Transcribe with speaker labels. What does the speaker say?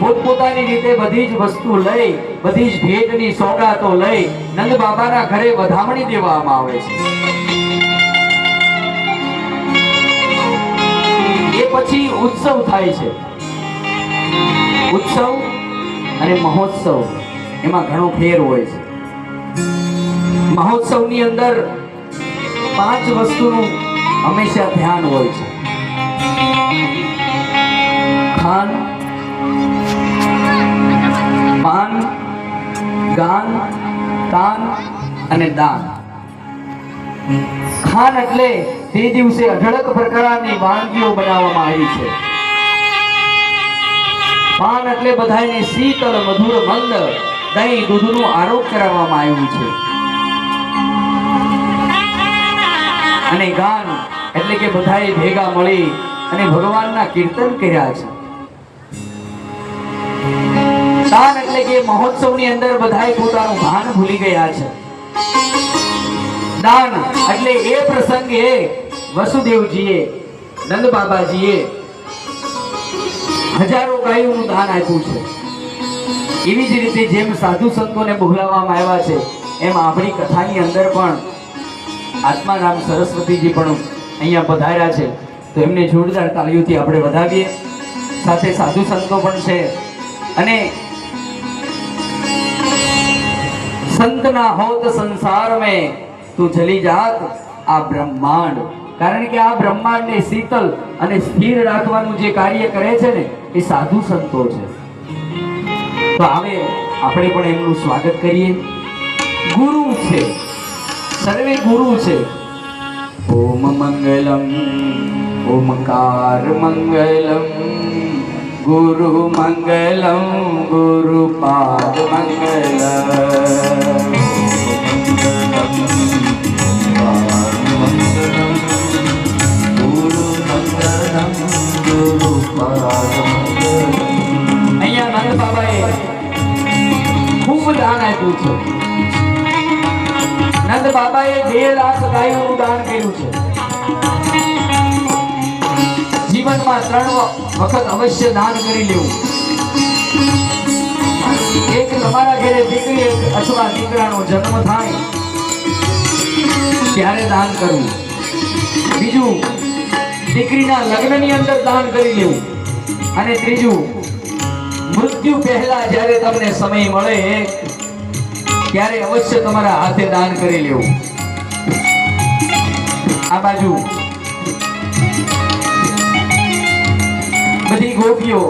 Speaker 1: પોતપોતાની રીતે બધી જ વસ્તુ લઈ, બધી જ ભેટની સોગાતો લઈ નંદ બાબાના ઘરે વધામણી દેવામાં આવે છે। એ પછી ઉત્સવ થાય છે। ઉત્સવ અને મહોત્સવ એમાં ઘણો ફેર હોય છે। મહોત્સવની અંદર 5 વસ્તુનું હંમેશા ધ્યાન હોય છે। ખાન, પાન, ગાન, તાન અને દાન। ખાન એટલે તે દિવસે અઢળક પ્રકારની વાનગીઓ બનાવવામાં આવી છે। પાન એટલે બધાને શીતળ મધુર મંદ દહીં દૂધનું આરોપ કરાવવામાં આવ્યું છે। અને ગાન એટલે કે બધાએ ભેગા મળી અને ભગવાનના કીર્તન કર્યા છે। દાન એટલે કે મહોત્સવની અંદર બધાએ પોતાનું ભાન ભૂલી ગયા છે। દાન એટલે એ પ્રસંગે વસુદેવજીએ નંદ બાબાજીએ હજારો ગાયોનું દાન આપ્યું છે। એવી જ રીતે જેમ સાધુ સંતોને બોલાવવામાં આવ્યા છે એમ આપણી કથાની અંદર પણ આત્મારામ સરસ્વતીજી પણ અહીંયા પધાર્યા છે। તો એમને જોરદાર તાળીઓથી આપણે વધાવીએ। સાથે સાધુ સંતો પણ છે અને संत ना होत संसार में तू चली जात आ ब्रह्मांड। कारण के आ ब्रह्मांड ने शीतल અને સ્થિર રાખવાનું જે કાર્ય કરે છે ને એ સાધુ સંતો છે। તો હવે આપણે પણ એમનું સ્વાગત કરીએ। ગુરુ છે, સર્વે ગુરુ છે। ઓમ મંગલમ ઓમકાર મંગલમ गुरु मंगलम गुरुपाद मंगलम गुरु मंगलम गुरुपाद मंगलम। અહીંયા નંદ બાબાએ ખૂબ દાન આપ્યું છે। નંદ બાબાએ 2 લાખ ગાયોનું દાન કર્યું છે। જીવનમાં 3 વખત અવશ્ય દાન કરી લેવું। એક તમારા ઘરે દીકરી અથવા દીકરાનો જન્મ થાય ત્યારે દાન કરવું। બીજું દીકરીના લગ્નની અંદર દાન કરી લેવું। અને ત્રીજું મૃત્યુ પહેલા જ્યારે તમને સમય મળે ત્યારે અવશ્ય તમારા હાથે દાન કરી લેવું। આ બાજુ બધી ગોપીઓ